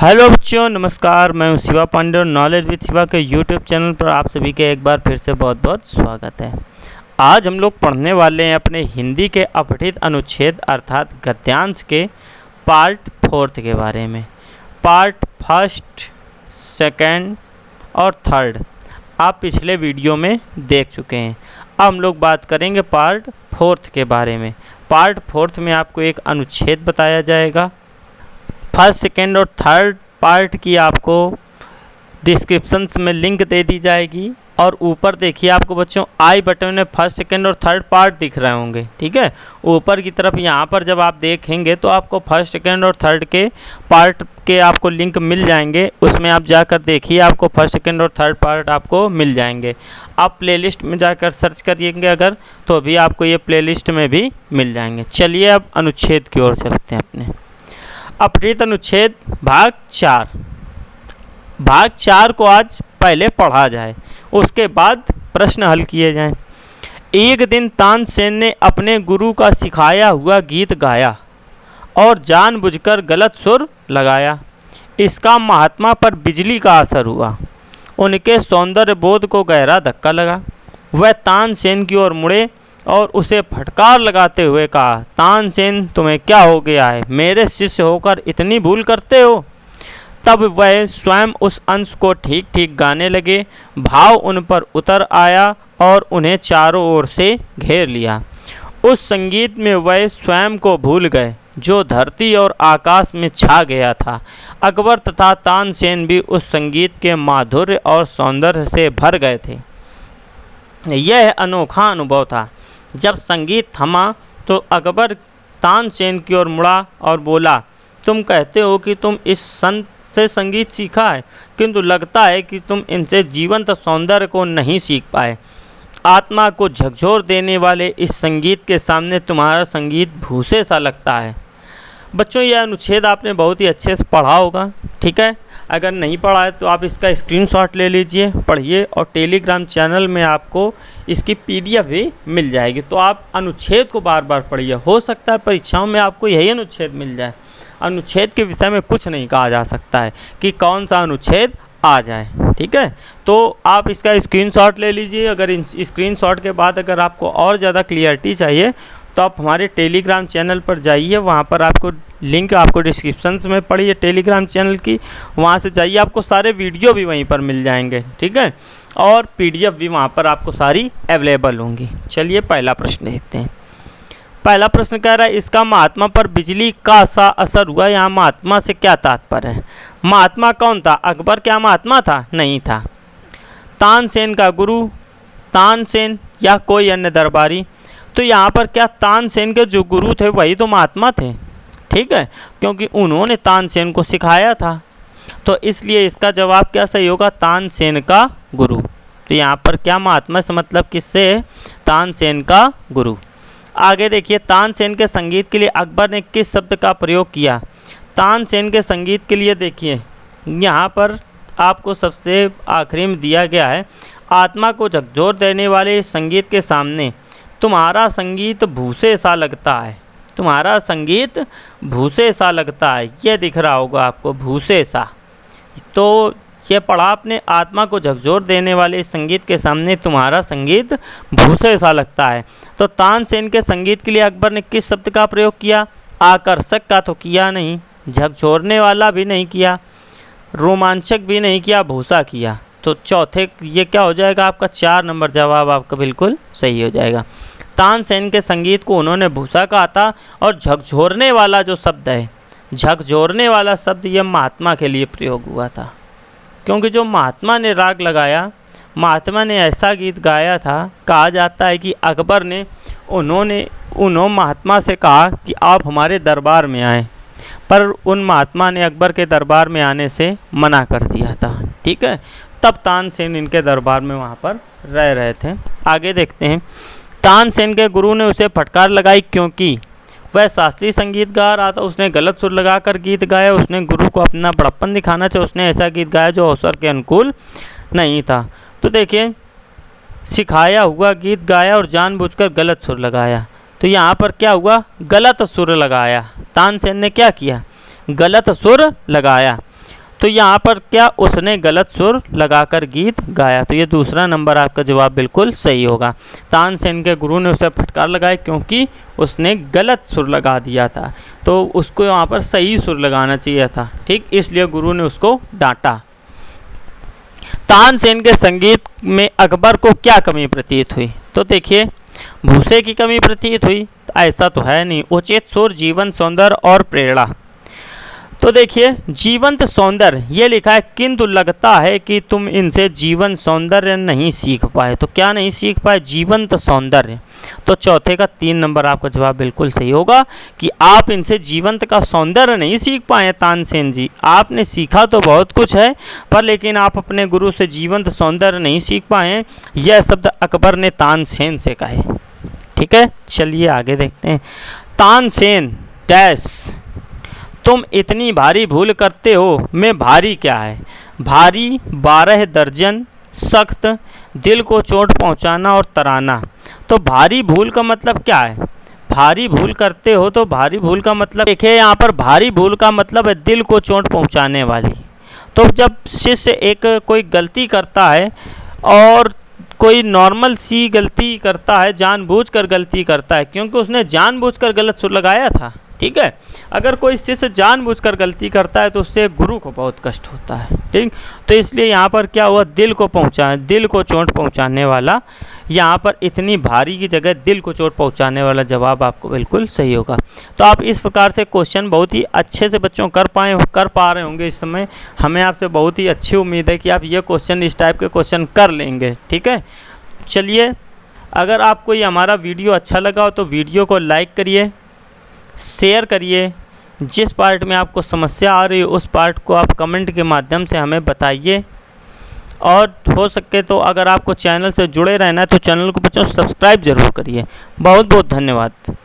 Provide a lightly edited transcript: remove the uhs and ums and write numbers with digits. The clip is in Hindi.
हेलो बच्चों, नमस्कार। मैं हूं शिवा पांडे और नॉलेज विद शिवा के यूट्यूब चैनल पर आप सभी के एक बार फिर से बहुत बहुत स्वागत है। आज हम लोग पढ़ने वाले हैं अपने हिंदी के अपठित अनुच्छेद अर्थात गद्यांश के पार्ट 4 के बारे में। पार्ट 1, 2 और 3 आप पिछले वीडियो में देख चुके हैं। अब हम लोग बात करेंगे पार्ट 4 के बारे में। पार्ट 4 में आपको एक अनुच्छेद बताया जाएगा। 1, 2 और 3 पार्ट की आपको डिस्क्रिप्शंस में लिंक दे दी जाएगी और ऊपर देखिए आपको बच्चों आई बटन में 1, 2 और 3 पार्ट दिख रहे होंगे। ठीक है, ऊपर की तरफ यहाँ पर जब आप देखेंगे तो आपको 1, 2 और 3 के पार्ट के आपको लिंक मिल जाएंगे। उसमें आप जाकर देखिए, आपको 1, 2 और 3 पार्ट आपको मिल जाएंगे। आप प्लेलिस्ट में जाकर सर्च करिएंगे अगर, तो भी आपको ये प्लेलिस्ट में भी मिल जाएंगे। चलिए अब अनुच्छेद की ओर चलते हैं अपने। अपठित अनुच्छेद भाग 4। भाग 4 को आज पहले पढ़ा जाए, उसके बाद प्रश्न हल किए जाएं। एक दिन तानसेन ने अपने गुरु का सिखाया हुआ गीत गाया और जानबूझकर गलत सुर लगाया। इसका महात्मा पर बिजली का असर हुआ। उनके सौंदर्य बोध को गहरा धक्का लगा। वह तानसेन की ओर मुड़े और उसे फटकार लगाते हुए कहा, तानसेन तुम्हें क्या हो गया है? मेरे शिष्य होकर इतनी भूल करते हो? तब वह स्वयं उस अंश को ठीक ठीक गाने लगे। भाव उन पर उतर आया और उन्हें चारों ओर से घेर लिया। उस संगीत में वह स्वयं को भूल गए जो धरती और आकाश में छा गया था। अकबर तथा तानसेन भी उस संगीत के माधुर्य और सौंदर्य से भर गए थे। यह अनोखा अनुभव था। जब संगीत थमा तो अकबर तानसेन की ओर मुड़ा और बोला, तुम कहते हो कि तुम इस संत से संगीत सीखा है, किंतु लगता है कि तुम इनसे जीवंत सौंदर्य को नहीं सीख पाए। आत्मा को झकझोर देने वाले इस संगीत के सामने तुम्हारा संगीत भूसे सा लगता है। बच्चों, यह अनुच्छेद आपने बहुत ही अच्छे से पढ़ा होगा। ठीक है, अगर नहीं पढ़ा है तो आप इसका स्क्रीनशॉट ले लीजिए, पढ़िए और टेलीग्राम चैनल में आपको इसकी PDF भी मिल जाएगी। तो आप अनुच्छेद को बार बार पढ़िए। हो सकता है परीक्षाओं में आपको यही अनुच्छेद मिल जाए। अनुच्छेद के विषय में कुछ नहीं कहा जा सकता है कि कौन सा अनुच्छेद आ जाए। ठीक है, तो आप इसका स्क्रीनशॉट ले लीजिए। अगर स्क्रीनशॉट के बाद अगर आपको और ज़्यादा क्लियरिटी चाहिए तो आप हमारे टेलीग्राम चैनल पर जाइए। वहाँ पर आपको लिंक आपको डिस्क्रिप्शन में पड़ी टेलीग्राम चैनल की, वहाँ से जाइए, आपको सारे वीडियो भी वहीं पर मिल जाएंगे। ठीक है, और PDF भी वहाँ पर आपको सारी अवेलेबल होंगी। चलिए पहला प्रश्न देखते हैं। पहला प्रश्न कह रहा है, इसका महात्मा पर बिजली का सा असर हुआ। यहाँ महात्मा से क्या तात्पर्य है? महात्मा कौन था? अकबर क्या महात्मा था? नहीं था। तानसेन का गुरु, तानसेन या कोई अन्य दरबारी? तो यहाँ पर क्या तानसेन के जो गुरु थे वही तो महात्मा थे। ठीक है, क्योंकि उन्होंने तानसेन को सिखाया था, तो इसलिए इसका जवाब क्या सही होगा? तानसेन का गुरु। तो यहाँ पर क्या महात्मा से मतलब किससे है? तानसेन का गुरु। आगे देखिए, तानसेन के संगीत के लिए अकबर ने किस शब्द का प्रयोग किया? तानसेन के संगीत के लिए देखिए यहाँ पर आपको सबसे आखिरी में दिया गया है, आत्मा को झकझोर देने वाले संगीत के सामने तुम्हारा संगीत भूसे सा लगता है। तुम्हारा संगीत भूसे सा लगता है, ये दिख रहा होगा आपको, भूसे सा। तो ये पढ़ा आपने, आत्मा को झकझोर देने वाले संगीत के सामने तुम्हारा संगीत भूसे सा लगता है। तो तानसेन के संगीत के लिए अकबर ने किस शब्द का प्रयोग किया? आकर्षक का तो किया नहीं, झकझोरने वाला भी नहीं किया, रोमांचक भी नहीं किया, भूसा किया। तो चौथे ये क्या हो जाएगा आपका? 4 नंबर जवाब आपका बिल्कुल सही हो जाएगा। तानसेन के संगीत को उन्होंने भूसा कहा था। और झकझोरने वाला जो शब्द है, झकझोरने वाला शब्द ये महात्मा के लिए प्रयोग हुआ था, क्योंकि जो महात्मा ने राग लगाया, महात्मा ने ऐसा गीत गाया था। कहा जाता है कि अकबर ने उन्होंने महात्मा से कहा कि आप हमारे दरबार में आएँ, पर उन महात्मा ने अकबर के दरबार में आने से मना कर दिया था। ठीक है, तब तानसेन इनके दरबार में वहाँ पर रह रहे थे। आगे देखते हैं, तानसेन के गुरु ने उसे फटकार लगाई क्योंकि वह शास्त्रीय संगीत गा रहा था। उसने गलत सुर लगाकर गीत गाया। उसने गुरु को अपना बड़प्पन दिखाना चाहिए। उसने ऐसा गीत गाया जो अवसर के अनुकूल नहीं था। तो देखिए, सिखाया हुआ गीत गाया और जानबूझकर गलत सुर लगाया। तो यहाँ पर क्या हुआ? गलत सुर लगाया। तानसेन ने क्या किया? गलत सुर लगाया। तो यहाँ पर क्या उसने गलत सुर लगाकर गीत गाया, तो ये दूसरा नंबर आपका जवाब बिल्कुल सही होगा। तानसेन के गुरु ने उसे फटकार लगाई क्योंकि उसने गलत सुर लगा दिया था, तो उसको यहाँ पर सही सुर लगाना चाहिए था, ठीक, इसलिए गुरु ने उसको डांटा। तानसेन के संगीत में अकबर को क्या कमी प्रतीत हुई, तो देखिए भूसे की कमी प्रतीत हुई, ऐसा तो है नहीं। उचित सुर, जीवन सौंदर्य और प्रेरणा, तो देखिए जीवंत सौंदर्य ये लिखा है, किंतु लगता है कि तुम इनसे जीवन सौंदर्य नहीं सीख पाए, तो क्या नहीं सीख पाए, जीवंत सौंदर्य। तो चौथे का 3 नंबर आपका जवाब बिल्कुल सही होगा कि आप इनसे जीवंत का सौंदर्य नहीं सीख पाए तानसेन जी, आपने सीखा तो बहुत कुछ है पर लेकिन आप अपने गुरु से जीवंत सौंदर्य नहीं सीख पाए, यह शब्द अकबर ने तानसेन से कहे। ठीक है, चलिए आगे देखते हैं। तानसेन डैश, तुम इतनी भारी भूल करते हो, में भारी क्या है, भारी 12 दर्जन, सख्त, दिल को चोट पहुंचाना और तराना। तो भारी भूल का मतलब क्या है, भारी भूल करते हो, तो भारी भूल का मतलब देखिए यहाँ पर भारी भूल का मतलब है दिल को चोट पहुंचाने वाली। तो जब शिष्य एक कोई गलती करता है और कोई नॉर्मल सी गलती करता है, जानबूझकर गलती करता है, क्योंकि उसने जानबूझकर गलत सुर लगाया था, ठीक है। अगर कोई शिष्य जानबूझकर गलती करता है तो उससे गुरु को बहुत कष्ट होता है, ठीक। तो इसलिए यहाँ पर क्या हुआ, दिल को चोट पहुँचाने वाला, यहाँ पर इतनी भारी की जगह दिल को चोट पहुँचाने वाला जवाब आपको बिल्कुल सही होगा। तो आप इस प्रकार से क्वेश्चन बहुत ही अच्छे से बच्चों कर पा रहे होंगे इस समय। हमें आपसे बहुत ही अच्छी उम्मीद है कि आप ये क्वेश्चन, इस टाइप के क्वेश्चन कर लेंगे, ठीक है। चलिए, अगर आपको ये हमारा वीडियो अच्छा लगा हो तो वीडियो को लाइक करिए, शेयर करिए, जिस पार्ट में आपको समस्या आ रही है उस पार्ट को आप कमेंट के माध्यम से हमें बताइए, और हो सके तो अगर आपको चैनल से जुड़े रहना है तो चैनल को बच्चों सब्सक्राइब ज़रूर करिए। बहुत बहुत धन्यवाद।